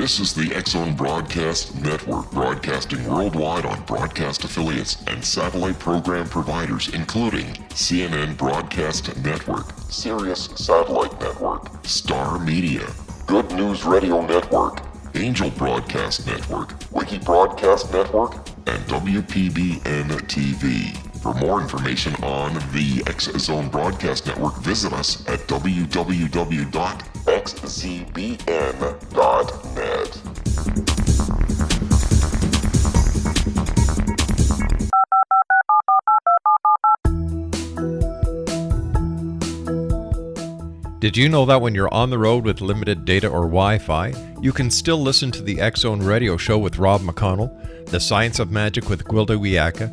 This is the X-Zone Broadcast Network, broadcasting worldwide on broadcast affiliates and satellite program providers, including CNN Broadcast Network, Sirius Satellite Network, Star Media, Good News Radio Network, Angel Broadcast Network, Wiki Broadcast Network, and WPBN TV. For more information on the X-Zone Broadcast Network, visit us at www.xzbn.net. Did you know that when you're on the road with limited data or Wi-Fi, you can still listen to the X-Zone Radio Show with Rob McConnell, The Science of Magic with Gwilda Wiyaka,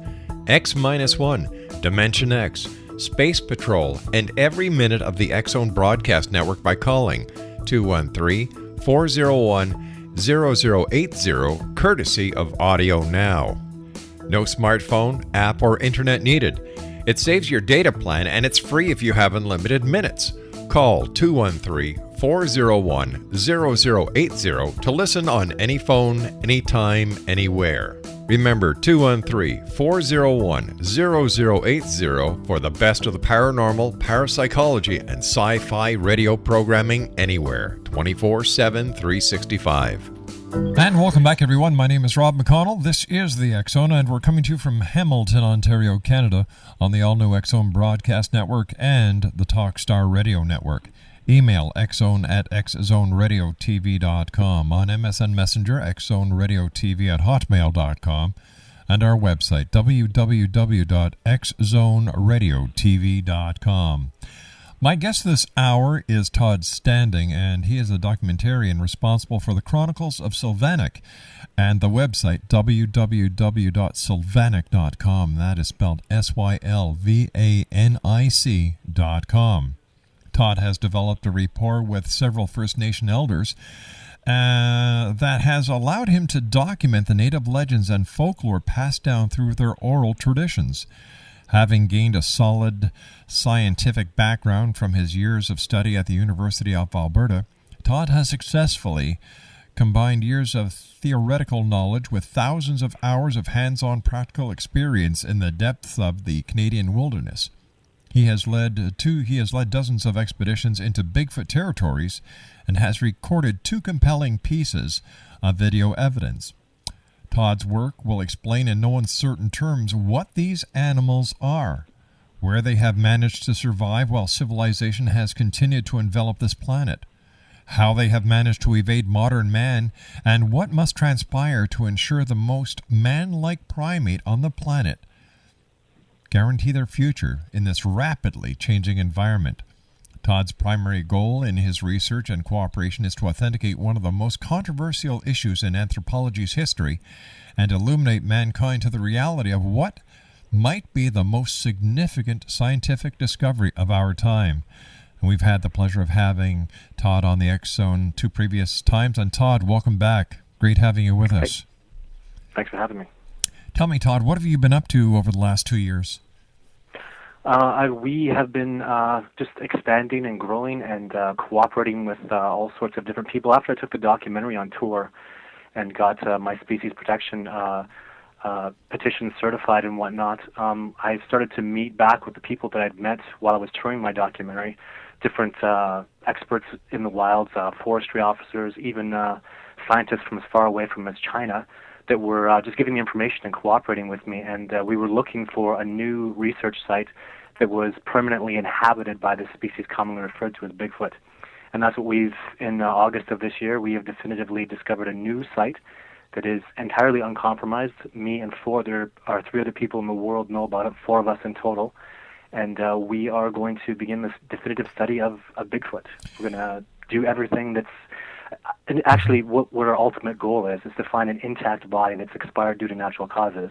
X-1, Dimension X, Space Patrol, and every minute of the X-Zone Broadcast Network by calling 213-401-0080, courtesy of Audio Now. No smartphone, app, or internet needed. It saves your data plan and it's free if you have unlimited minutes. Call 213-401-0080 to listen on any phone, anytime, anywhere. Remember 213-401-0080 for the best of the paranormal, parapsychology, and sci-fi radio programming anywhere, 24/7, 365. And welcome back, everyone. My name is Rob McConnell. This is the X-Zone, and we're coming to you from Hamilton, Ontario, Canada, on the all-new X-Zone Broadcast Network and the Talkstar Radio Network. Email xzone@xzoneradiotv.com, on MSN Messenger, xzoneradiotv@hotmail.com, and our website, www.xzoneradiotv.com. My guest this hour is Todd Standing, and he is a documentarian responsible for the Chronicles of Sylvanik and the website www.sylvanik.com. That is spelled SYLVANIC.com. Todd has developed a rapport with several First Nation elders that has allowed him to document the native legends and folklore passed down through their oral traditions. Having gained a solid scientific background from his years of study at the University of Alberta, Todd has successfully combined years of theoretical knowledge with thousands of hours of hands-on practical experience in the depths of the Canadian wilderness. He has led dozens of expeditions into Bigfoot territories and has recorded 2 compelling pieces of video evidence. Todd's work will explain in no uncertain terms what these animals are, where they have managed to survive while civilization has continued to envelop this planet, how they have managed to evade modern man, and what must transpire to ensure the most man-like primate on the planet guarantee their future in this rapidly changing environment. Todd's primary goal in his research and cooperation is to authenticate one of the most controversial issues in anthropology's history and illuminate mankind to the reality of what might be the most significant scientific discovery of our time. And we've had the pleasure of having Todd on the X-Zone 2 previous times. And Todd, welcome back. Great having you with us. Thanks for having me. Tell me, Todd, what have you been up to over the last 2 years? We have been just expanding and growing and cooperating with all sorts of different people. After I took the documentary on tour and got my species protection petition certified and whatnot, I started to meet back with the people that I'd met while I was touring my documentary, different experts in the wilds, forestry officers, even scientists from as far away from as China, that were just giving me information and cooperating with me. And we were looking for a new research site that was permanently inhabited by this species commonly referred to as Bigfoot. And that's what in August of this year, we have definitively discovered a new site that is entirely uncompromised. Me and there are 3 other people in the world know about it, 4 of us in total. And we are going to begin this definitive study of Bigfoot. We're going to do everything that's... And actually, what our ultimate goal is to find an intact body that's expired due to natural causes.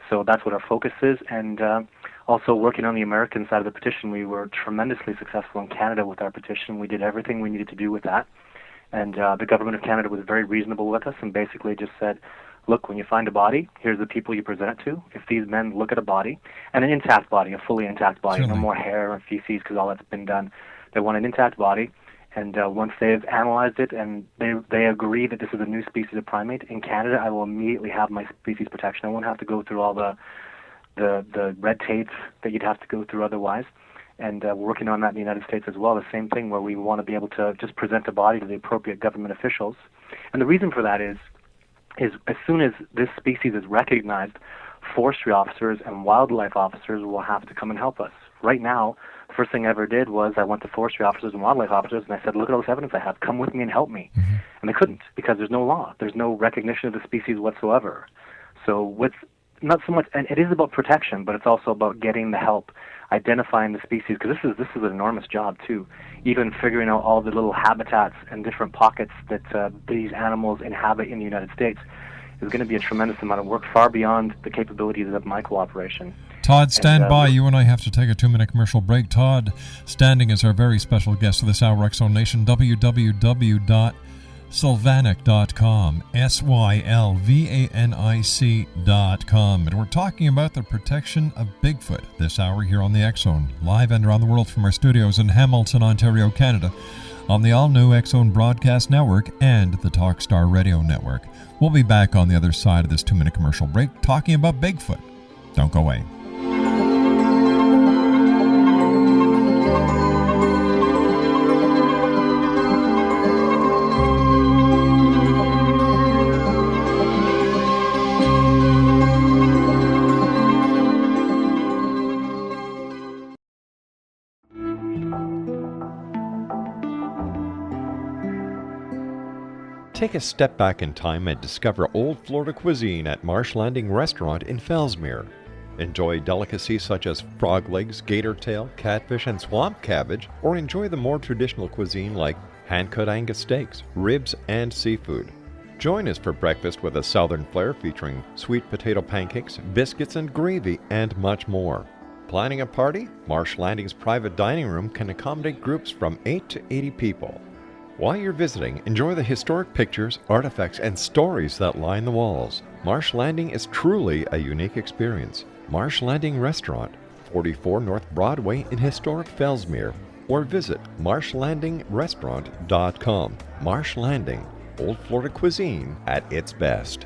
So that's what our focus is. And also working on the American side of the petition, we were tremendously successful in Canada with our petition. We did everything we needed to do with that. And the government of Canada was very reasonable with us and basically just said, look, when you find a body, here's the people you present it to. If these men look at a body, and an intact body, a fully intact body, no more hair or feces because all that's been done. They want an intact body. And once they've analyzed it and they agree that this is a new species of primate, in Canada I will immediately have my species protection. I won't have to go through all the red tape that you'd have to go through otherwise. And we're working on that in the United States as well, the same thing, where we want to be able to just present a body to the appropriate government officials. And the reason for that is as soon as this species is recognized, forestry officers and wildlife officers will have to come and help us. Right now, the first thing I ever did was I went to forestry officers and wildlife officers and I said, look at all this evidence I have, come with me and help me. Mm-hmm. And they couldn't, because there's no law. There's no recognition of the species whatsoever. So with not so much, and it is about protection, but it's also about getting the help, identifying the species, because this is an enormous job too. Even figuring out all the little habitats and different pockets that these animals inhabit in the United States is going to be a tremendous amount of work, far beyond the capabilities of my cooperation. Todd, stand by. You and I have to take a 2-minute commercial break. Todd Standing is our very special guest for this hour, X Zone Nation. www.sylvanic.com, SYLVANIC.com. And we're talking about the protection of Bigfoot this hour here on the X Zone, live and around the world from our studios in Hamilton, Ontario, Canada, on the all-new X Zone Broadcast Network and the Talkstar Radio Network. We'll be back on the other side of this 2-minute commercial break talking about Bigfoot. Don't go away. Take a step back in time and discover old Florida cuisine at Marsh Landing Restaurant in Fellsmere. Enjoy delicacies such as frog legs, gator tail, catfish, and swamp cabbage, or enjoy the more traditional cuisine like hand-cut Angus steaks, ribs, and seafood. Join us for breakfast with a southern flair featuring sweet potato pancakes, biscuits and gravy, and much more. Planning a party? Marsh Landing's private dining room can accommodate groups from 8 to 80 people. While you're visiting, enjoy the historic pictures, artifacts, and stories that line the walls. Marsh Landing is truly a unique experience. Marsh Landing Restaurant, 44 North Broadway in historic Fellsmere, or visit marshlandingrestaurant.com. Marsh Landing, old Florida cuisine at its best.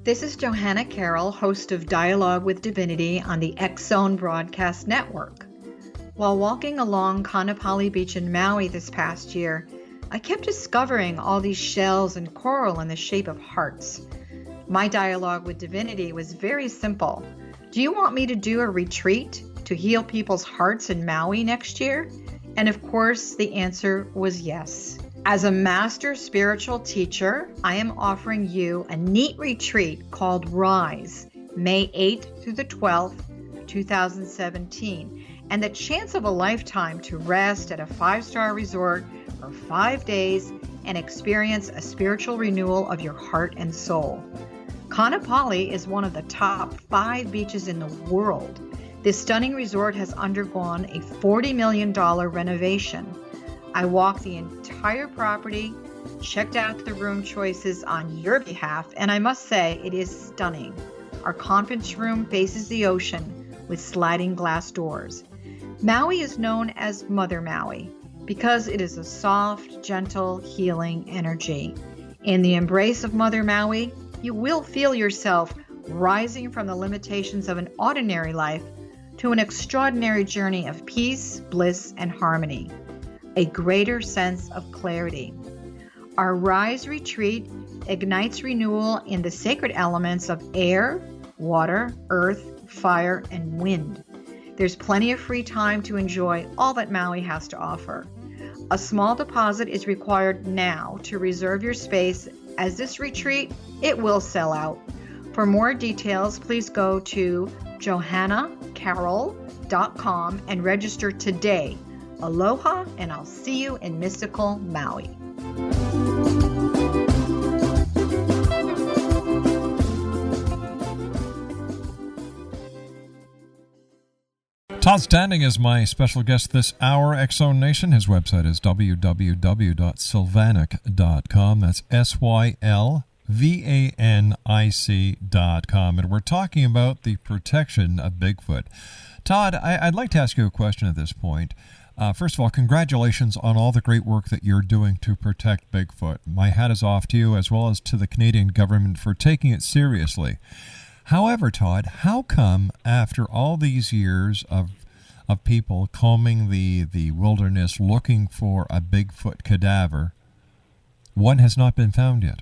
This is Johanna Carroll, host of Dialogue with Divinity on the X Zone Broadcast Network. While walking along Kaanapali Beach in Maui this past year, I kept discovering all these shells and coral in the shape of hearts. My dialogue with Divinity was very simple. Do you want me to do a retreat to heal people's hearts in Maui next year? And of course, the answer was yes. As a master spiritual teacher, I am offering you a neat retreat called Rise, May 8th through the 12th, 2017, and the chance of a lifetime to rest at a 5-star resort for 5 days and experience a spiritual renewal of your heart and soul. Kaanapali is one of the top 5 beaches in the world. This stunning resort has undergone a $40 million renovation. I walked the entire property, checked out the room choices on your behalf, and I must say it is stunning. Our conference room faces the ocean with sliding glass doors. Maui is known as Mother Maui because it is a soft, gentle, healing energy. In the embrace of Mother Maui, you will feel yourself rising from the limitations of an ordinary life to an extraordinary journey of peace, bliss, and harmony. A greater sense of clarity. Our Rise retreat ignites renewal in the sacred elements of air, water, earth, fire, and wind. There's plenty of free time to enjoy all that Maui has to offer. A small deposit is required now to reserve your space, as this retreat, it will sell out. For more details, please go to johannacarroll.com and register today. Aloha, and I'll see you in mystical Maui. Todd Standing is my special guest this hour, X-Zone Nation. His website is www.sylvanic.com. That's SYLVANIC.com. And we're talking about the protection of Bigfoot. Todd, I'd like to ask you a question at this point. First of all, congratulations on all the great work that you're doing to protect Bigfoot. My hat is off to you, as well as to the Canadian government for taking it seriously. However, Todd, how come after all these years of people combing the wilderness looking for a Bigfoot cadaver, one has not been found yet?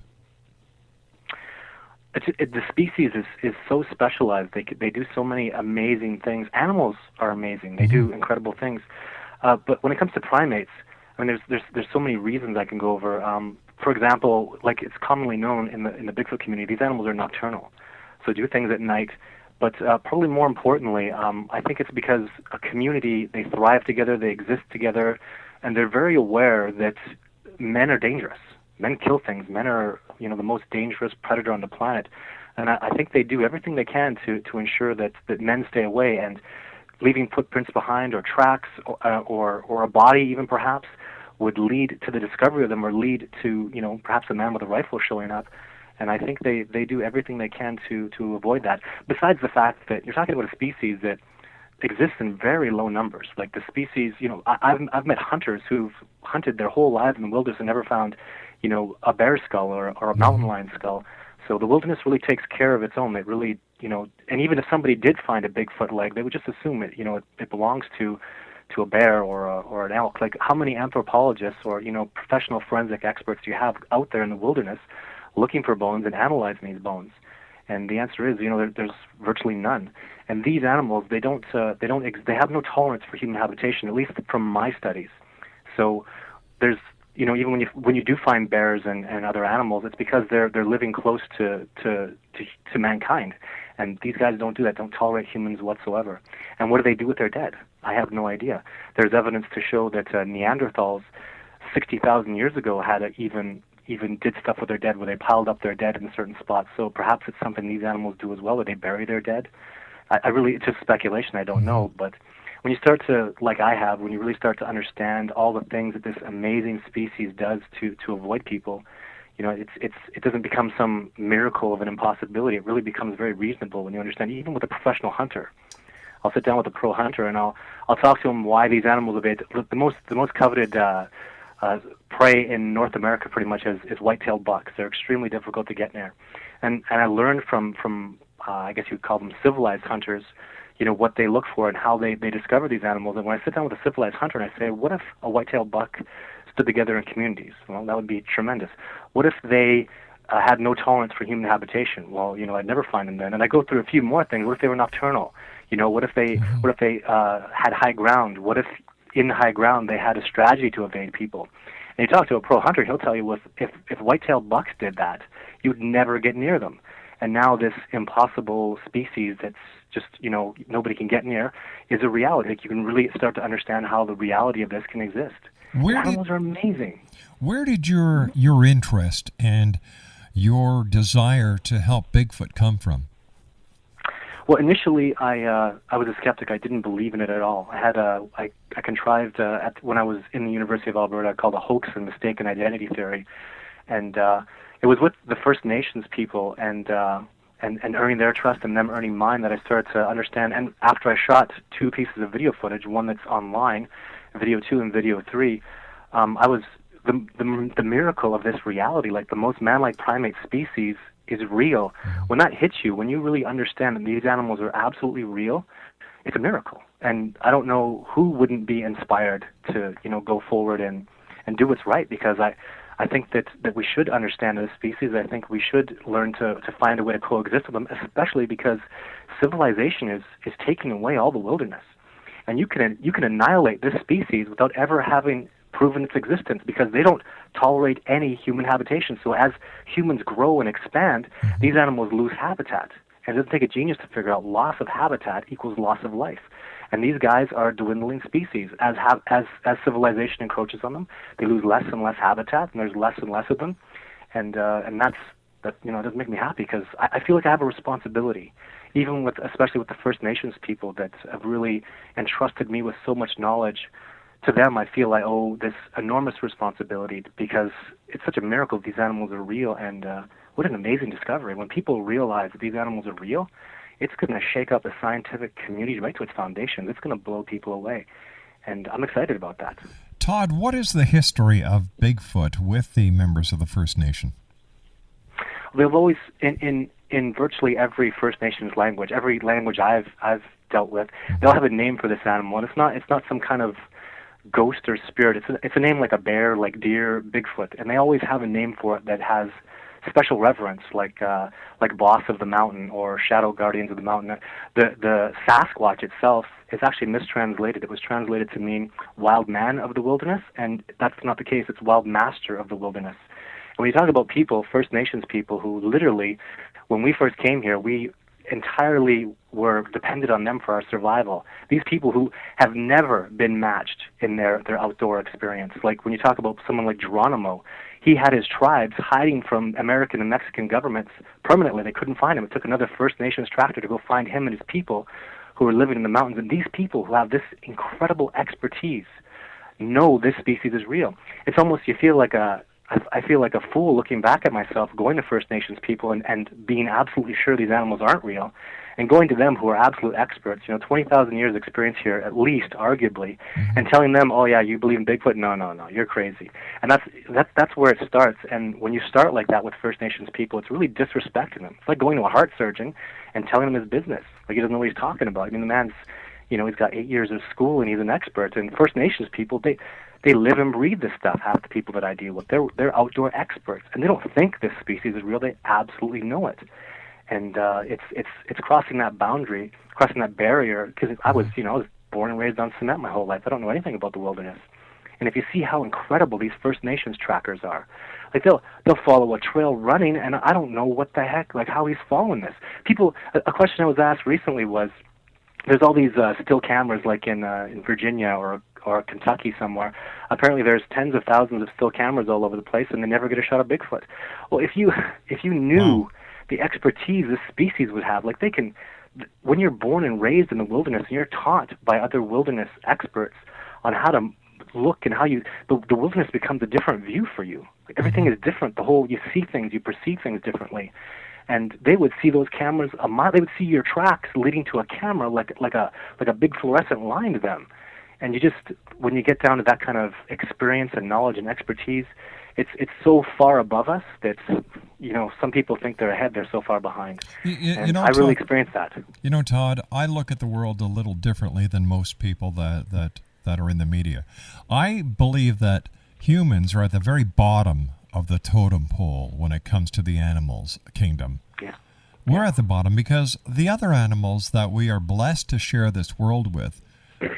The species is so specialized. They do so many amazing things. Animals are amazing. They do incredible things. But when it comes to primates, I mean, there's so many reasons I can go over. For example, like it's commonly known in the Bigfoot community, these animals are nocturnal. So do things at night. But probably more importantly, I think it's because a community, they thrive together, they exist together, and they're very aware that men are dangerous. Men kill things. Men are, the most dangerous predator on the planet. And I think they do everything they can to ensure that men stay away, and leaving footprints behind or tracks or a body even perhaps would lead to the discovery of them or lead to, perhaps a man with a rifle showing up. And I think they do everything they can to avoid that. Besides the fact that you're talking about a species that exists in very low numbers. Like the species, I've met hunters who've hunted their whole lives in the wilderness and never found, a bear skull or a mountain lion skull. So the wilderness really takes care of its own. It really, and even if somebody did find a Bigfoot leg, they would just assume it, it belongs to a bear or an elk. Like how many anthropologists or, professional forensic experts do you have out there in the wilderness looking for bones and analyzing these bones? And the answer is, there's virtually none. And these animals, they have no tolerance for human habitation, at least from my studies. So there's, even when you do find bears and other animals, it's because they're living close to mankind. And these guys don't do that, don't tolerate humans whatsoever. And what do they do with their dead? I have no idea. There's evidence to show that Neanderthals 60,000 years ago had even did stuff with their dead where they piled up their dead in certain spots. So perhaps it's something these animals do as well, where they bury their dead. It's just speculation, I don't know. But when you start to, like I have, when you really start to understand all the things that this amazing species does to avoid people, it doesn't become some miracle of an impossibility. It really becomes very reasonable when you understand, even with a professional hunter. I'll sit down with a pro hunter and I'll talk to him why these animals evade. The most coveted prey in North America pretty much is white-tailed bucks. They're extremely difficult to get near. And I learned from I guess you'd call them civilized hunters, what they look for and how they discover these animals. And when I sit down with a civilized hunter and I say, what if a white-tailed buck stood together in communities? Well, that would be tremendous. What if they had no tolerance for human habitation? Well, I'd never find them then. And I go through a few more things. What if they were nocturnal? What if they had high ground? What if in high ground they had a strategy to evade people? And you talk to a pro hunter, he'll tell you if white-tailed bucks did that, you'd never get near them. And now this impossible species that's just, nobody can get near is a reality. Like you can really start to understand how the reality of this can exist. Animals are amazing. Where did your interest and your desire to help Bigfoot come from? Well, initially, I was a skeptic. I didn't believe in it at all. I contrived when I was in the University of Alberta called a hoax and mistaken identity theory, and it was with the First Nations people and earning their trust and them earning mine that I started to understand. And after I shot 2 pieces of video footage, one that's online, video 2 and video 3, I was the miracle of this reality. Like the most man-like primate species is real. When that hits you, when you really understand that these animals are absolutely real, it's a miracle. And I don't know who wouldn't be inspired to, go forward and do what's right, because I think that we should understand this species. I think we should learn to find a way to coexist with them, especially because civilization is taking away all the wilderness. And you can annihilate this species without ever having proven its existence, because they don't tolerate any human habitation. So as humans grow and expand, these animals lose habitat. And it doesn't take a genius to figure out loss of habitat equals loss of life. And these guys are dwindling species. As civilization encroaches on them, they lose less and less habitat, and there's less and less of them. And that doesn't make me happy, because I feel like I have a responsibility. even especially with the First Nations people that have really entrusted me with so much knowledge. To them, I feel I owe this enormous responsibility because it's such a miracle these animals are real, and what an amazing discovery. When people realize that these animals are real, it's going to shake up the scientific community right to its foundations. It's going to blow people away, and I'm excited about that. Todd, what is the history of Bigfoot with the members of the First Nation? They've always, in virtually every First Nations language, every language I've dealt with, they'll have a name for this animal, and it's not some kind of ghost or spirit. It's a name like a bear, like deer, Bigfoot, and they always have a name for it that has special reverence, like Boss of the Mountain or Shadow Guardians of the Mountain. The Sasquatch itself is actually mistranslated. It was translated to mean Wild Man of the Wilderness, and that's not the case. It's Wild Master of the Wilderness. And when you talk about people, First Nations people, who literally, when we first came here, we entirely were dependent on them for our survival. These people who have never been matched in their outdoor experience. Like when you talk about someone like Geronimo, he had his tribes hiding from American and Mexican governments permanently. They couldn't find him. It took another First Nations tractor to go find him and his people who were living in the mountains. And these people who have this incredible expertise know this species is real. It's almost, I feel like a fool looking back at myself, going to First Nations people and being absolutely sure these animals aren't real, and going to them who are absolute experts, 20,000 years experience here, at least, arguably, and telling them, oh yeah, you believe in Bigfoot? No, you're crazy. And that's where it starts. And when you start like that with First Nations people, it's really disrespecting them. It's like going to a heart surgeon and telling him his business. Like he doesn't know what he's talking about. I mean, the man's, he's got 8 years of school and he's an expert. And First Nations people, they live and breathe this stuff. Half the people that I deal with, they're outdoor experts, and they don't think this species is real. They absolutely know it, and it's crossing that boundary, crossing that barrier. Because I was born and raised on cement my whole life. I don't know anything about the wilderness. And if you see how incredible these First Nations trackers are, like they'll follow a trail running, and I don't know what the heck, like how he's following this. A question I was asked recently was, there's all these still cameras like in Virginia or Kentucky somewhere. Apparently there's tens of thousands of still cameras all over the place, and they never get a shot of Bigfoot. Well, if you knew the expertise this species would have, like when you're born and raised in the wilderness and you're taught by other wilderness experts on how to look and how the wilderness becomes a different view for you. Like everything is different. You see things, you perceive things differently. And they would see those cameras a mile. They would see your tracks leading to a camera like a big fluorescent line to them. And when you get down to that kind of experience and knowledge and expertise, it's so far above us that some people think they're ahead. They're so far behind. I really experienced that. Todd, I look at the world a little differently than most people that are in the media. I believe that humans are at the very bottom of the totem pole when it comes to the animals kingdom. Yeah. We're at the bottom because the other animals that we are blessed to share this world with,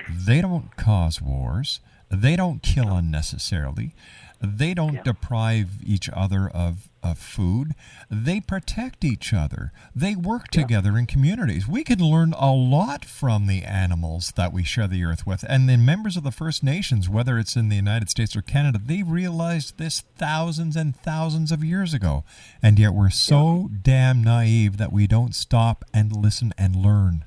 they don't cause wars. They don't kill unnecessarily. They don't deprive each other of food. They protect each other. They work together in communities. We can learn a lot from the animals that we share the earth with. And the members of the First Nations, whether it's in the United States or Canada, they realized this thousands and thousands of years ago. And yet we're so damn naive that we don't stop and listen and learn.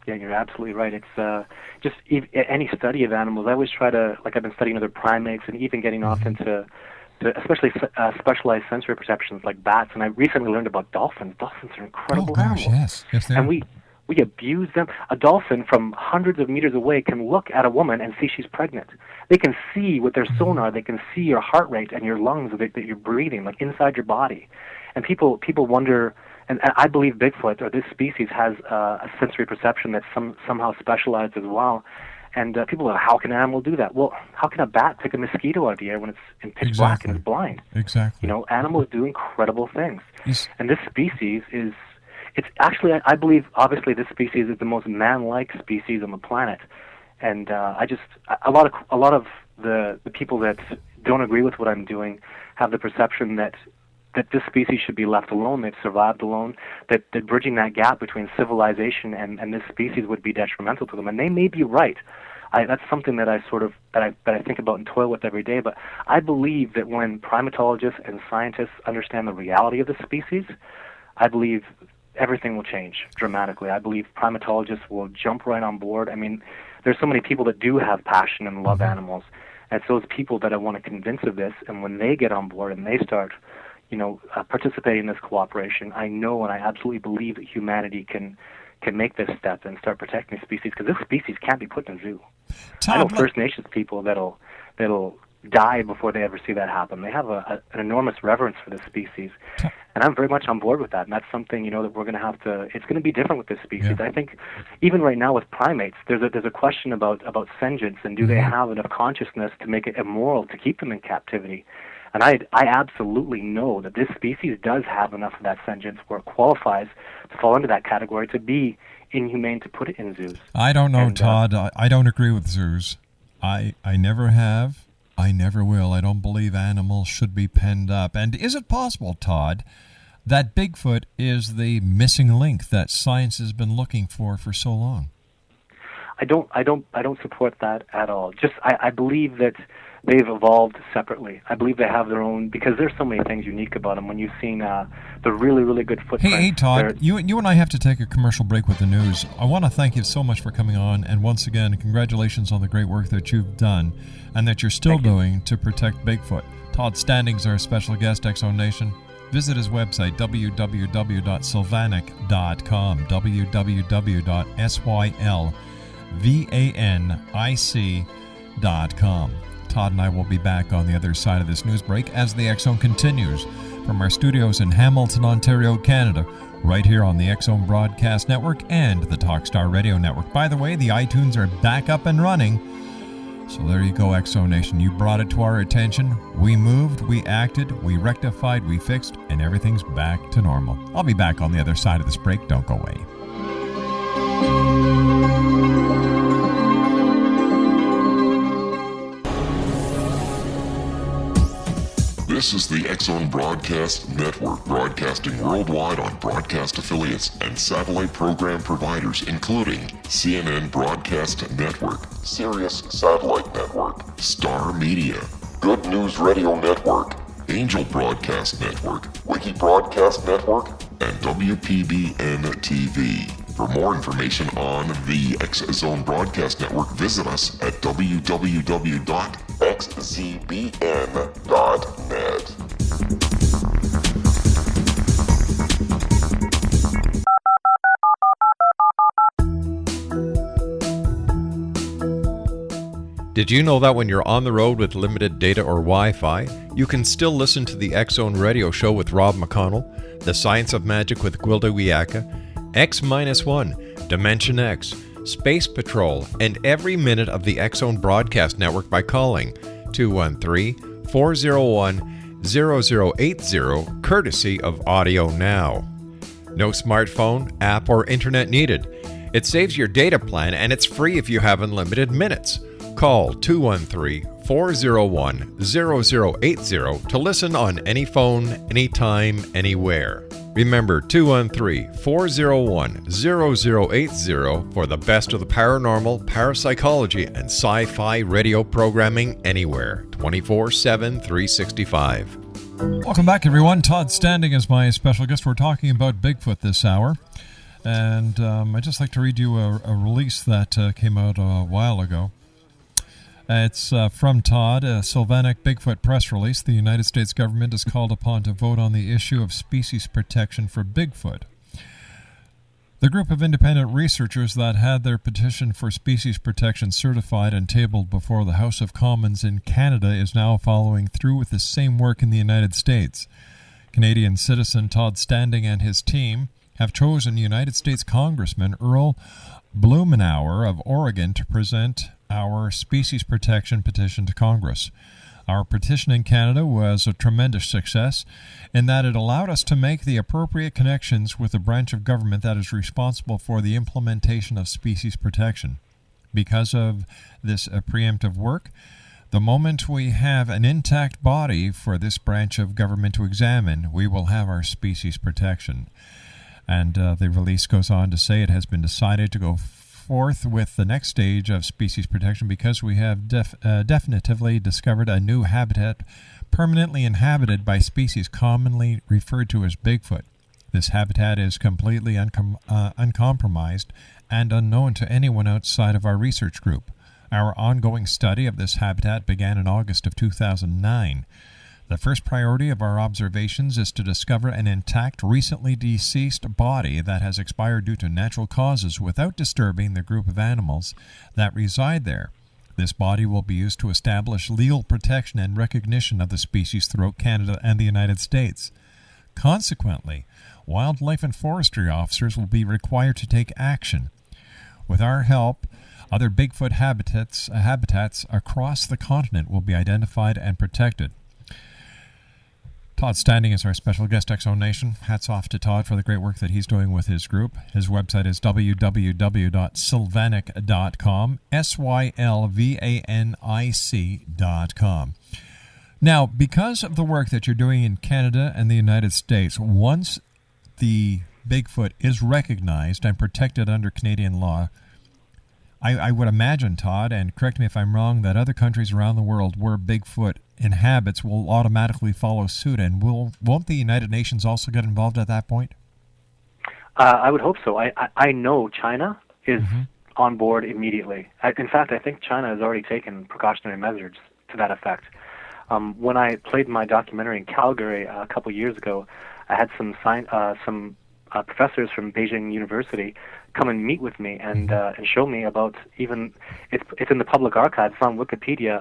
Yeah, you're absolutely right. It's just any study of animals. I always try to, I've been studying other primates and even getting off into especially specialized sensory perceptions like bats. And I recently learned about dolphins. Dolphins are incredible animals. Yes, they are. And we abuse them. A dolphin from hundreds of meters away can look at a woman and see she's pregnant. They can see with their sonar. They can see your heart rate and your lungs that you're breathing, like inside your body. And people wonder. And I believe Bigfoot, or this species, has a sensory perception that's somehow specialized as well. And people are, how can an animal do that? Well, how can a bat pick a mosquito out of the air when it's in pitch black and it's blind? Exactly. Animals do incredible things. Yes. And this species it's actually, I believe, obviously this species is the most man-like species on the planet. And a lot of the people that don't agree with what I'm doing have the perception that this species should be left alone. They've survived alone. That bridging that gap between civilization and this species would be detrimental to them. And they may be right. That's something that I think about and toil with every day. But I believe that when primatologists and scientists understand the reality of the species, I believe everything will change dramatically. I believe primatologists will jump right on board. I mean, there's so many people that do have passion and love animals. And it's those people that I want to convince of this, and when they get on board and they start, participating in this cooperation, I know and I absolutely believe that humanity can make this step and start protecting the species, because this species can't be put in a zoo. Todd, I know First Nations people that'll die before they ever see that happen. They have an enormous reverence for this species, and I'm very much on board with that. And that's something that we're going to have to. It's going to be different with this species. Yeah. I think even right now with primates, there's a question about sentience, and do they have enough consciousness to make it immoral to keep them in captivity? And I absolutely know that this species does have enough of that sentience where it qualifies to fall into that category to be inhumane to put it in zoos. I don't know, Todd. I don't agree with zoos. I never have. I never will. I don't believe animals should be penned up. And is it possible, Todd, that Bigfoot is the missing link that science has been looking for so long? I don't support that at all. I believe that they've evolved separately. I believe they have their own, because there's so many things unique about them. When you've seen the really, really good footprints. Hey, Todd, you and I have to take a commercial break with the news. I want to thank you so much for coming on, and once again, congratulations on the great work that you've done and that you're still doing to protect Bigfoot. Todd Standing's our special guest, X-Zone Nation. Visit his website, www.sylvanic.com, www.sylvanic.com. Todd and I will be back on the other side of this news break as the X-Zone continues from our studios in Hamilton, Ontario, Canada, right here on the X-Zone Broadcast Network and the Talkstar Radio Network. By the way, the iTunes are back up and running. So there you go, X-Zone Nation. You brought it to our attention. We moved, we acted, we rectified, we fixed, and everything's back to normal. I'll be back on the other side of this break. Don't go away. This is the X-Zone Broadcast Network, broadcasting worldwide on broadcast affiliates and satellite program providers, including CNN Broadcast Network, Sirius Satellite Network, Star Media, Good News Radio Network, Angel Broadcast Network, Wiki Broadcast Network, and WPBN TV. For more information on the X-Zone Broadcast Network, visit us at www.xzbn.net. Did you know that when you're on the road with limited data or Wi-Fi, you can still listen to the X-Zone Radio Show with Rob McConnell, The Science of Magic with Gwilda Wiyaka, X-1, Dimension X, Space Patrol, and every minute of the X-Zone Broadcast Network by calling 213-401-0080, courtesy of Audio Now. No smartphone, app, or internet needed. It saves your data plan, and it's free if you have unlimited minutes. Call 213-401-0080 to listen on any phone, anytime, anywhere. Remember, 213-401-0080 for the best of the paranormal, parapsychology, and sci-fi radio programming anywhere, 24/7, 365. Welcome back, everyone. Todd Standing is my special guest. We're talking about Bigfoot this hour. And I'd just like to read you a release that came out a while ago. It's from Todd, a Sylvanic Bigfoot press release. The United States government is called upon to vote on the issue of species protection for Bigfoot. The group of independent researchers that had their petition for species protection certified and tabled before the House of Commons in Canada is now following through with the same work in the United States. Canadian citizen Todd Standing and his team have chosen United States Congressman Earl Blumenauer of Oregon to present our species protection petition to Congress. Our petition in Canada was a tremendous success in that it allowed us to make the appropriate connections with the branch of government that is responsible for the implementation of species protection. Because of this preemptive work, the moment we have an intact body for this branch of government to examine, we will have our species protection. And the release goes on to say it has been decided to go forth with the next stage of species protection because we have definitively discovered a new habitat permanently inhabited by species commonly referred to as Bigfoot. This habitat is completely uncompromised and unknown to anyone outside of our research group. Our ongoing study of this habitat began in August of 2009. The first priority of our observations is to discover an intact, recently deceased body that has expired due to natural causes without disturbing the group of animals that reside there. This body will be used to establish legal protection and recognition of the species throughout Canada and the United States. Consequently, wildlife and forestry officers will be required to take action. With our help, other Bigfoot habitats across the continent will be identified and protected. Todd Standing is our special guest, X Zone Nation. Hats off to Todd for the great work that he's doing with his group. His website is www.sylvanic.com, sylvanic.com. Now, because of the work that you're doing in Canada and the United States, once the Bigfoot is recognized and protected under Canadian law, I would imagine, Todd, and correct me if I'm wrong, that other countries around the world where Bigfoot inhabits will automatically follow suit, and won't the United Nations also get involved at that point? I would hope so. I know China is on board immediately. In fact, I think China has already taken precautionary measures to that effect. When I played my documentary in Calgary a couple years ago, I had some professors from Beijing University come and meet with me and show me about it's in the public archives, it's on Wikipedia,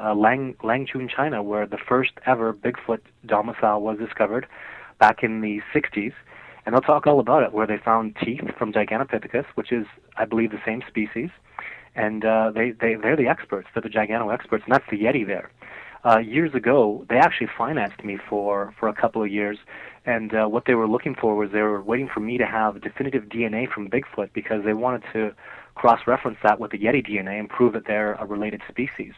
Langchun, China, where the first ever Bigfoot domicile was discovered back in the 60s. And they'll talk all about it, where they found teeth from Gigantopithecus, which is, I believe, the same species. And they're the experts. They're the Gigano experts, and that's the Yeti there. Years ago, they actually financed me for a couple of years, and what they were looking for was they were waiting for me to have definitive DNA from Bigfoot because they wanted to cross-reference that with the Yeti DNA and prove that they're a related species.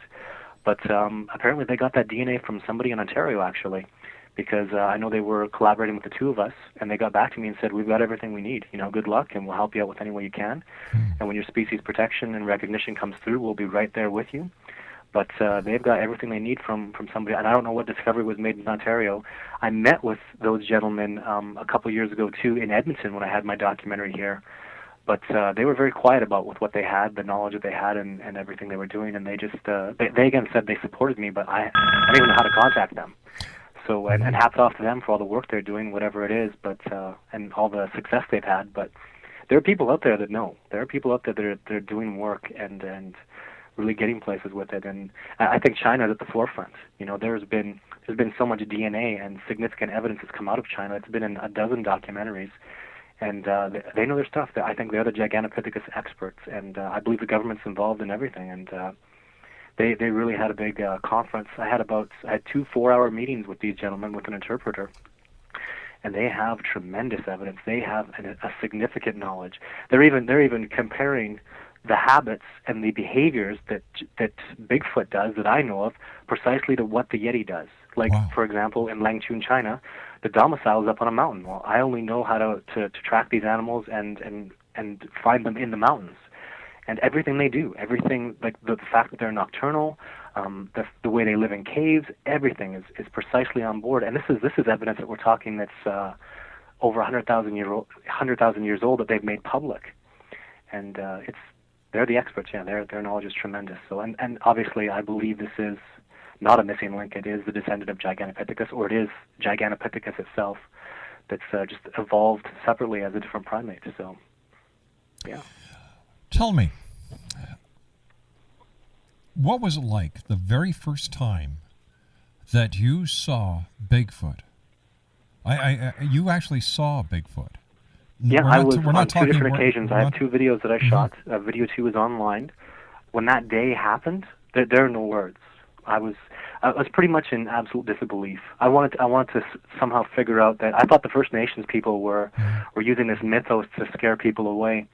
But apparently they got that DNA from somebody in Ontario, actually, because I know they were collaborating with the two of us, and they got back to me and said, we've got everything we need. Good luck, and we'll help you out with any way you can. And when your species protection and recognition comes through, we'll be right there with you. But they've got everything they need from somebody, and I don't know what discovery was made in Ontario. I met with those gentlemen a couple years ago, too, in Edmonton when I had my documentary here. But they were very quiet about with what they had, the knowledge that they had, and everything they were doing, and they just, they again said they supported me, but I don't even know how to contact them. So, and hats off to them for all the work they're doing, whatever it is, but and all the success they've had. But there are people out there that know. There are people out there that are doing work and really getting places with it, and I think China's at the forefront. There's been so much DNA and significant evidence that's come out of China. It's been in a dozen documentaries, and they know their stuff. I think they're the Gigantopithecus experts, and I believe the government's involved in everything. And they really had a big conference. I had 2 4-hour meetings with these gentlemen with an interpreter. And they have tremendous evidence. They have a significant knowledge. They're even comparing the habits and the behaviors that Bigfoot does that I know of precisely to what the Yeti does. Like, for example, in Langchun, China, the domicile is up on a mountain. Well, I only know how to track these animals and find them in the mountains. And everything they do, everything, like the fact that they're nocturnal, the way they live in caves, everything is precisely on board. And this is evidence that we're talking that's over 100,000 years old that they've made public. And they're the experts, yeah. Their knowledge is tremendous. So, and obviously, I believe this is not a missing link. It is the descendant of Gigantopithecus, or it is Gigantopithecus itself that's just evolved separately as a different primate. So, yeah. Tell me, what was it like the very first time that you saw Bigfoot? You actually saw Bigfoot. Yeah, I was on 2 different occasions. I have 2 videos that I shot. Video 2 is online. When that day happened, there are no words. I was pretty much in absolute disbelief. I wanted to somehow figure out that I thought the First Nations people were using this mythos to scare people away.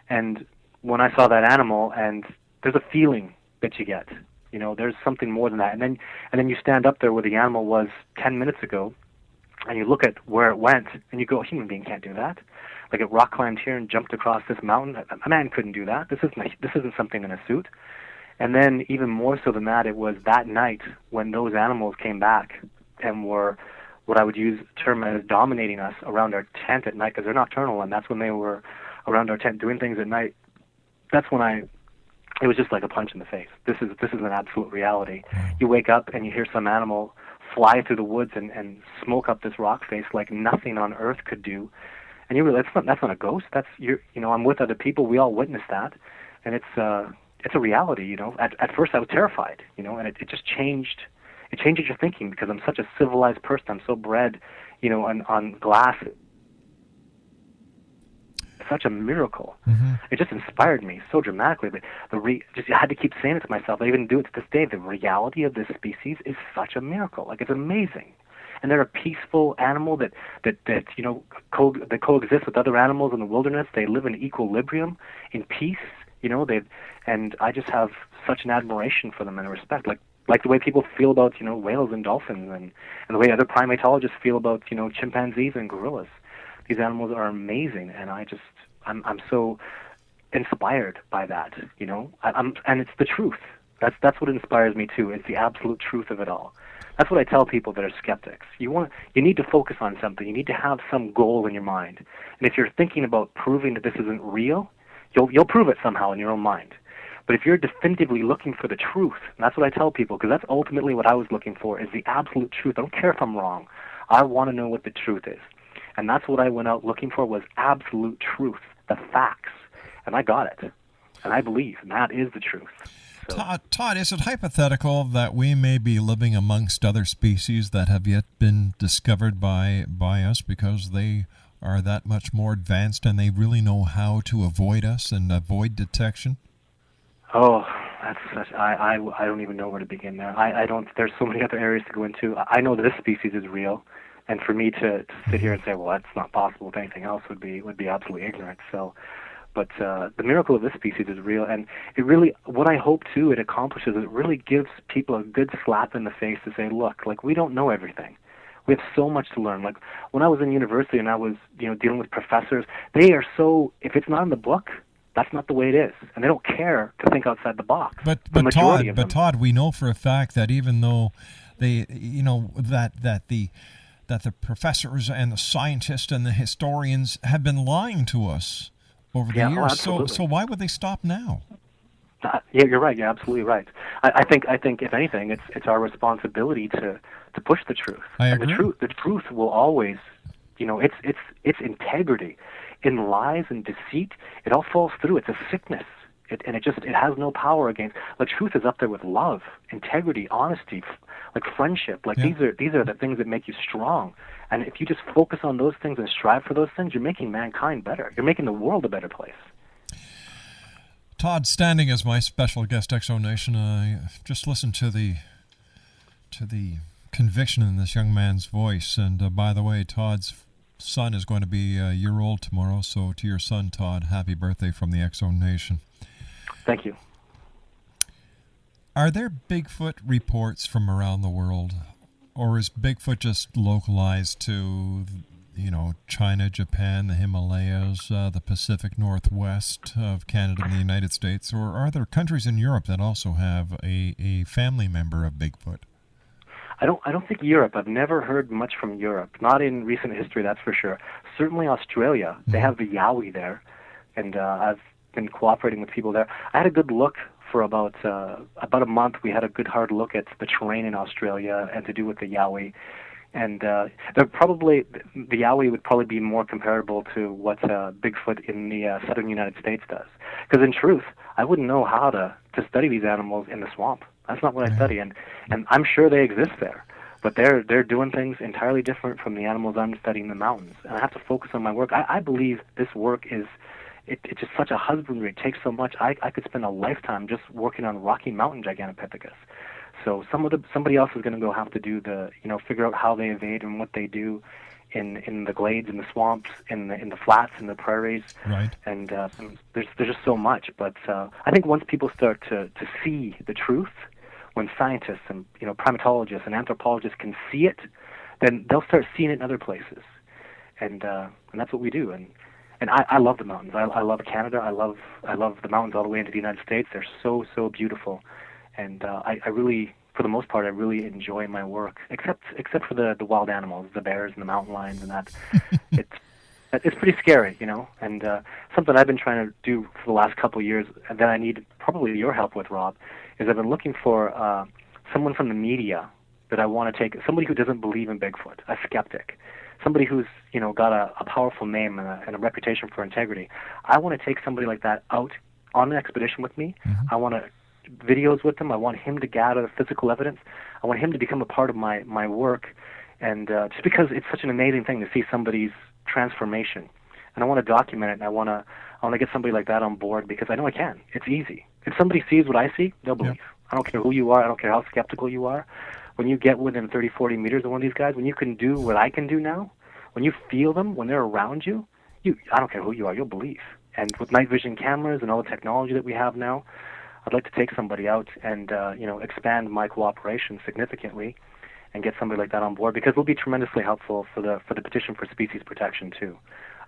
And when I saw that animal, and there's a feeling that you get, there's something more than that. And then you stand up there where the animal was 10 minutes ago, and you look at where it went, and you go, a human being can't do that. Like, it rock climbed here and jumped across this mountain. A man couldn't do that. This isn't something in a suit. And then even more so than that, it was that night when those animals came back and were what I would use term as dominating us around our tent at night, because they're nocturnal, and that's when they were around our tent doing things at night. That's when it was just like a punch in the face. This is an absolute reality. You wake up and you hear some animal fly through the woods and smoke up this rock face like nothing on earth could do, and you realize that's not a ghost. I'm with other people. We all witnessed that, and it's a reality. At first I was terrified, and it just changed. It changes your thinking, because I'm such a civilized person. I'm so bred, on glass. Such a miracle. Mm-hmm. It just inspired me so dramatically. But I had to keep saying it to myself. I even do it to this day. The reality of this species is such a miracle. Like, it's amazing. And they're a peaceful animal that coexist with other animals in the wilderness. They live in equilibrium, in peace. And I just have such an admiration for them and a respect. Like the way people feel about whales and dolphins, and the way other primatologists feel about chimpanzees and gorillas. These animals are amazing, and I'm so inspired by that. And it's the truth. That's what inspires me too. It's the absolute truth of it all. That's what I tell people that are skeptics. You need to focus on something. You need to have some goal in your mind. And if you're thinking about proving that this isn't real, you'll prove it somehow in your own mind. But if you're definitively looking for the truth, and that's what I tell people, because that's ultimately what I was looking for, is the absolute truth. I don't care if I'm wrong. I want to know what the truth is. And that's what I went out looking for, was absolute truth, the facts. And I got it. And I believe, and that is the truth. So. Todd, is it hypothetical that we may be living amongst other species that have yet been discovered by us, because they are that much more advanced and they really know how to avoid us and avoid detection? Oh, I don't even know where to begin there. There's so many other areas to go into. I know this species is real, and for me to sit here and say, well, that's not possible with anything else would be absolutely ignorant. So, but the miracle of this species is real, and it really, what I hope too it accomplishes, it really gives people a good slap in the face to say, look, like, we don't know everything. We have so much to learn. Like, when I was in university and I was, dealing with professors, they are so, if it's not in the book, that's not the way it is, and they don't care to think outside the box. But Todd, we know for a fact that even though they, that the professors and the scientists and the historians have been lying to us over the years. So why would they stop now? Yeah, you're right. You're absolutely right. I think if anything, it's our responsibility to push the truth. I agree. And the truth will always, it's integrity. In lies and deceit, it all falls through. It's a sickness. It has no power against. Like, truth is up there with love, integrity, honesty, like friendship. Like, these are the things that make you strong. And if you just focus on those things and strive for those things, you're making mankind better. You're making the world a better place. Todd, standing as my special guest, X Zone Nation, I just listened to the conviction in this young man's voice. And by the way, Todd's son is going to be a year old tomorrow. So to your son, Todd, happy birthday from the X Zone Nation. Thank you. Are there Bigfoot reports from around the world, or is Bigfoot just localized to, China, Japan, the Himalayas, the Pacific Northwest of Canada and the United States, or are there countries in Europe that also have a family member of Bigfoot? I don't think Europe. I've never heard much from Europe. Not in recent history, that's for sure. Certainly Australia. They have the Yowie there, and I've been cooperating with people there. I had a good look for about a month. We had a good hard look at the terrain in Australia and to do with the Yowie. And the Yowie would probably be more comparable to what Bigfoot in the southern United States does. Because in truth, I wouldn't know how to study these animals in the swamp. That's not what I study, and I'm sure they exist there. But they're doing things entirely different from the animals I'm studying in the mountains. And I have to focus on my work. I believe this work is it's just such a husbandry. It takes so much. I could spend a lifetime just working on Rocky Mountain Gigantopithecus. So somebody else is going to go have to do figure out how they evade and what they do in the glades, in the swamps, in the flats, in the prairies. Right. And there's just so much. But I think once people start to see the truth, when scientists and primatologists and anthropologists can see it, then they'll start seeing it in other places. And that's what we do. And I love the mountains. I love Canada. I love the mountains all the way into the United States. They're so beautiful. And I really for the most part, I really enjoy my work, except for the wild animals, the bears and the mountain lions, and that. It's pretty scary, and something I've been trying to do for the last couple of years that I need probably your help with, Rob, is I've been looking for someone from the media that I want to take, somebody who doesn't believe in Bigfoot, a skeptic, somebody who's got a powerful name and a reputation for integrity. I want to take somebody like that out on an expedition with me. I want to videos with him. I want him to gather physical evidence. I want him to become a part of my work, and just because it's such an amazing thing to see somebody's transformation, and I want to document it, and I want to get somebody like that on board because I know I can. It's easy. If somebody sees what I see, they'll believe. I don't care who you are. I don't care how skeptical you are. When you get within 30, 40 meters of one of these guys, when you can do what I can do now, when you feel them, when they're around you, I don't care who you are, you'll believe. And with night vision cameras and all the technology that we have now, I'd like to take somebody out and expand my cooperation significantly and get somebody like that on board, because it'll be tremendously helpful for the petition for species protection too.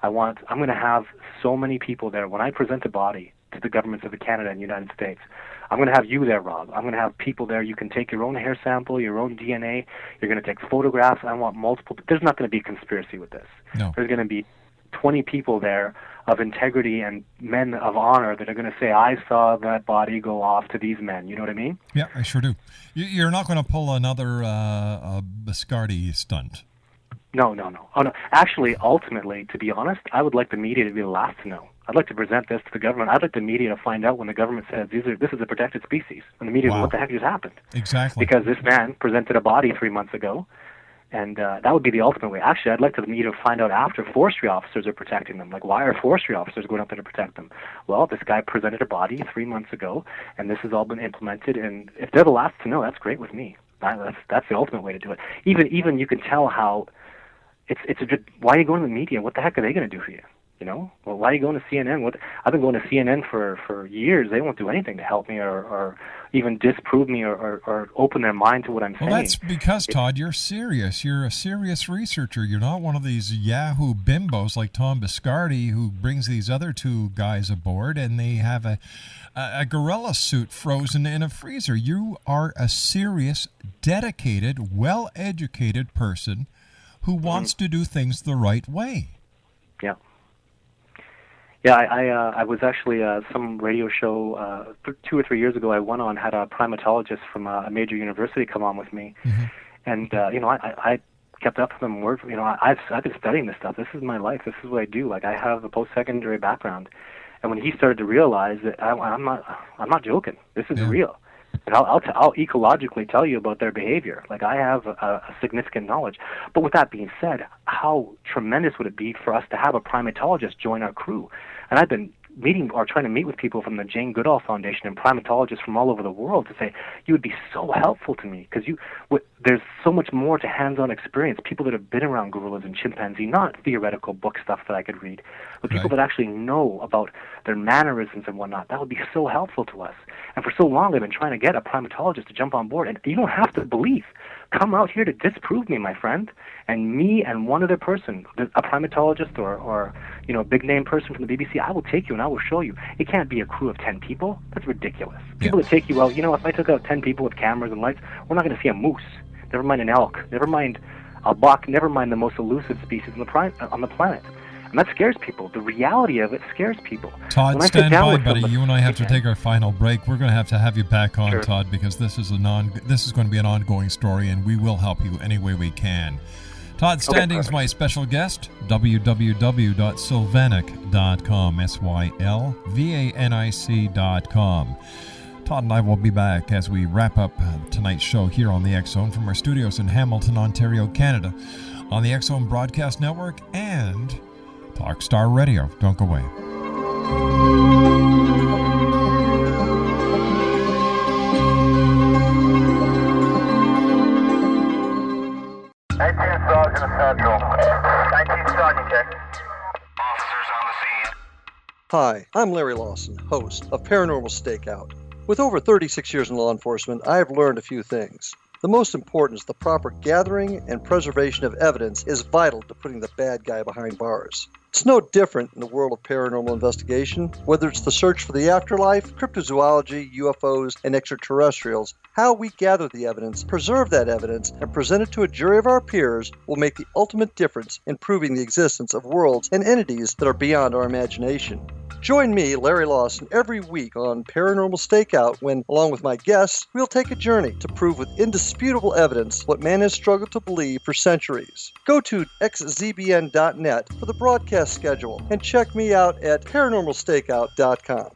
I'm going to have so many people there when I present a body to the governments of Canada and the United States. I'm going to have you there, Rob. I'm going to have people there. You can take your own hair sample, your own DNA. You're going to take photographs. I want multiple. There's not going to be a conspiracy with this. No. There's going to be 20 people there of integrity and men of honor that are going to say, I saw that body go off to these men. You know what I mean? Yeah, I sure do. You're not going to pull another Biscardi stunt. No. Oh, no. Actually, ultimately, to be honest, I would like the media to be the last to know. I'd like to present this to the government. I'd like the media to find out when the government says this is a protected species. And the media goes, what the heck just happened? Exactly. Because this man presented a body 3 months ago, and that would be the ultimate way. Actually, I'd like the media to find out after forestry officers are protecting them. Like, why are forestry officers going up there to protect them? Well, this guy presented a body 3 months ago, and this has all been implemented. And if they're the last to know, that's great with me. That's the ultimate way to do it. Even you can tell how it's a good. Why are you going to the media? What the heck are they going to do for you? Well, why are you going to CNN? I've been going to CNN for years. They won't do anything to help me or even disprove me or open their mind to what I'm saying. Well, that's because, Todd, you're serious. You're a serious researcher. You're not one of these Yahoo bimbos like Tom Biscardi who brings these other two guys aboard and they have a gorilla suit frozen in a freezer. You are a serious, dedicated, well-educated person who wants to do things the right way. Yeah. Yeah, I was actually some radio show 2 or 3 years ago. I went on, had a primatologist from a major university come on with me, and I kept up with them. I've been studying this stuff. This is my life. This is what I do. Like, I have a post-secondary background, and when he started to realize that I'm not joking. This is real. And I'll ecologically tell you about their behavior. Like, I have a significant knowledge. But with that being said, how tremendous would it be for us to have a primatologist join our crew? And I've been meeting or trying to meet with people from the Jane Goodall Foundation and primatologists from all over the world to say, you would be so helpful to me because there's so much more to hands-on experience, people that have been around gorillas and chimpanzee, not theoretical book stuff that I could read, but people that actually know about their mannerisms and whatnot. That would be so helpful to us. And for so long, I've been trying to get a primatologist to jump on board, and you don't have to believe. Come out here to disprove me, my friend, and me and one other person, a primatologist or a big-name person from the BBC, I will take you and I will show you. It can't be a crew of 10 people. That's ridiculous. People that take you out, if I took out 10 people with cameras and lights, we're not going to see a moose. Never mind an elk. Never mind a buck. Never mind the most elusive species on the planet. And that scares people. The reality of it scares people. Todd, stand by, buddy. You and I have to take our final break. We're going to have you back on, Todd, because this is going to be an ongoing story, and we will help you any way we can. Todd Standing's my special guest, www.sylvanic.com, SYLVANIC.com. Todd and I will be back as we wrap up tonight's show here on the X Zone from our studios in Hamilton, Ontario, Canada, on the X Zone Broadcast Network and Talkstar Radio. Don't go away. 19 Sergeant Central. 19 Sergeant, check. Officers on the scene. Hi, I'm Larry Lawson, host of Paranormal Stakeout. With over 36 years in law enforcement, I have learned a few things. The most important is the proper gathering and preservation of evidence is vital to putting the bad guy behind bars. It's no different in the world of paranormal investigation. Whether it's the search for the afterlife, cryptozoology, UFOs, and extraterrestrials, how we gather the evidence, preserve that evidence, and present it to a jury of our peers will make the ultimate difference in proving the existence of worlds and entities that are beyond our imagination. Join me, Larry Lawson, every week on Paranormal Stakeout when, along with my guests, we'll take a journey to prove with indisputable evidence what man has struggled to believe for centuries. Go to xzbn.net for the broadcast schedule and check me out at paranormalstakeout.com.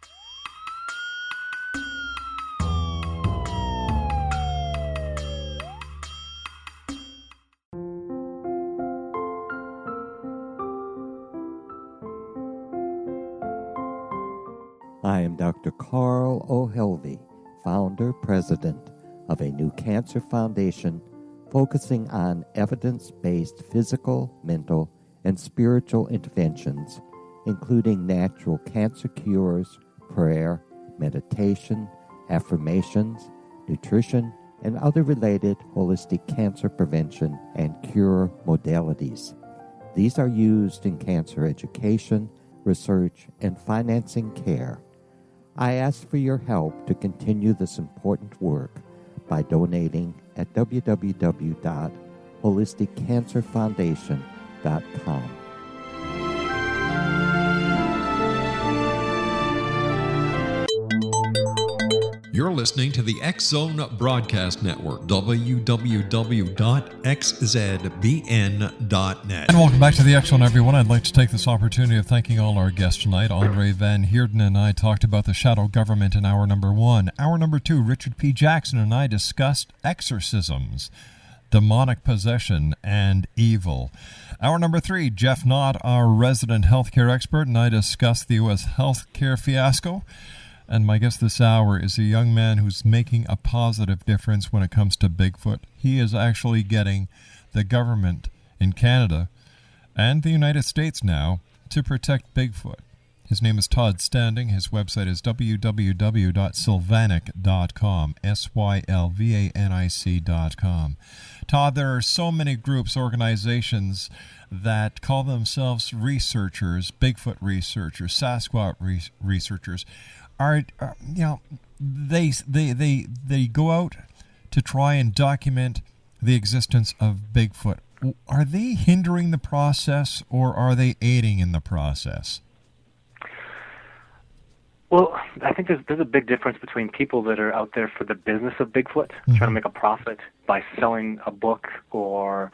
I am Dr. Carl O'Helvey, founder, president of a new cancer foundation focusing on evidence-based physical, mental, and spiritual interventions, including natural cancer cures, prayer, meditation, affirmations, nutrition, and other related holistic cancer prevention and cure modalities. These are used in cancer education, research, and financing care. I ask for your help to continue this important work by donating at www.holisticcancerfoundation.com. You're listening to the X-Zone Broadcast Network, www.xzbn.net. And welcome back to the X-Zone, everyone. I'd like to take this opportunity of thanking all our guests tonight. Andre Van Heerden and I talked about the shadow government in hour number 1. Hour number 2, Richard P. Jackson and I discussed exorcisms, demonic possession, and evil. Hour number 3, Jeff Knott, our resident healthcare expert, and I discussed the U.S. healthcare fiasco. And my guest this hour is a young man who's making a positive difference when it comes to Bigfoot. He is actually getting the government in Canada and the United States now to protect Bigfoot. His name is Todd Standing. His website is www.sylvanic.com, sylvanic.com. Todd, there are so many groups, organizations that call themselves researchers, Bigfoot researchers, Sasquatch researchers. They go out to try and document the existence of Bigfoot. Are they hindering the process, or are they aiding in the process? Well, I think there's a big difference between people that are out there for the business of Bigfoot, trying to make a profit by selling a book, or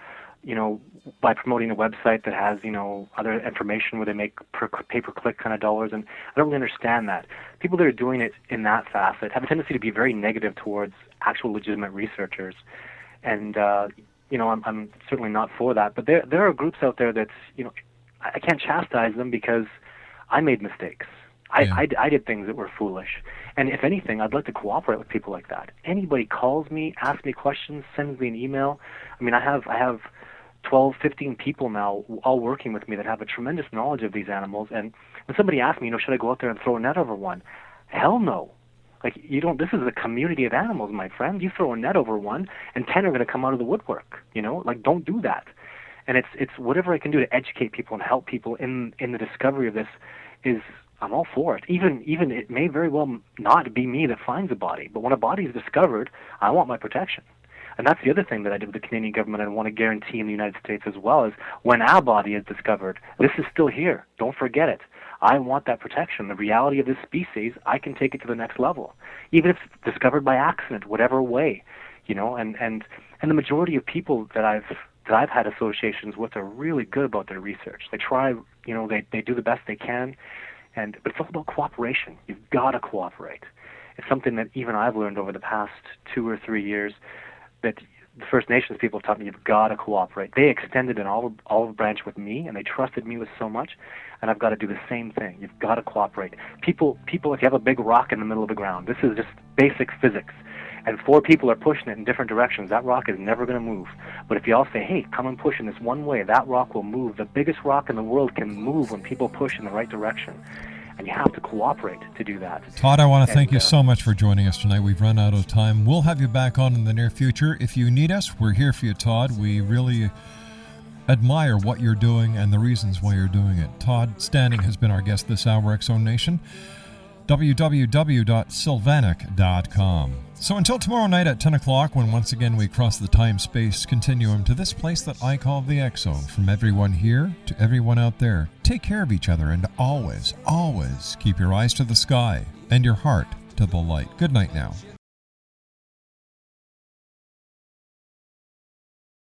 by promoting a website that has, other information where they make per pay-per-click kind of dollars. And I don't really understand that. People that are doing it in that facet have a tendency to be very negative towards actual legitimate researchers. And, I'm certainly not for that. But there are groups out there that's, I can't chastise them because I made mistakes. I did things that were foolish. And if anything, I'd like to cooperate with people like that. Anybody calls me, asks me questions, sends me an email. I mean, I have 12, 15 people now all working with me that have a tremendous knowledge of these animals. And when somebody asks me, should I go out there and throw a net over one? Hell no. Like, this is a community of animals, my friend. You throw a net over one, and 10 are going to come out of the woodwork, don't do that. And it's whatever I can do to educate people and help people in the discovery of this I'm all for it. Even it may very well not be me that finds a body, but when a body is discovered, I want my protection. And that's the other thing that I did with the Canadian government and want to guarantee in the United States as well, is when our body is discovered, this is still here. Don't forget it. I want that protection. The reality of this species, I can take it to the next level, even if it's discovered by accident, whatever way, And the majority of people that I've had associations with are really good about their research. They try, they do the best they can, but it's all about cooperation. You've got to cooperate. It's something that even I've learned over the past 2 or 3 years, that the First Nations people have taught me. You've got to cooperate. They extended an olive branch with me, and they trusted me with so much, and I've got to do the same thing. You've got to cooperate. People, if you have a big rock in the middle of the ground, this is just basic physics, and 4 people are pushing it in different directions, that rock is never going to move. But if you all say, hey, come and push in this one way, that rock will move. The biggest rock in the world can move when people push in the right direction. and you have to cooperate to do that. Todd, I want to thank you so much for joining us tonight. We've run out of time. We'll have you back on in the near future. If you need us, we're here for you, Todd. We really admire what you're doing and the reasons why you're doing it. Todd Standing has been our guest this hour, X Zone Nation. www.sylvanic.com. So until tomorrow night at 10 o'clock, when once again we cross the time-space continuum to this place that I call the X Zone, from everyone here to everyone out there, take care of each other and always, always keep your eyes to the sky and your heart to the light. Good night now.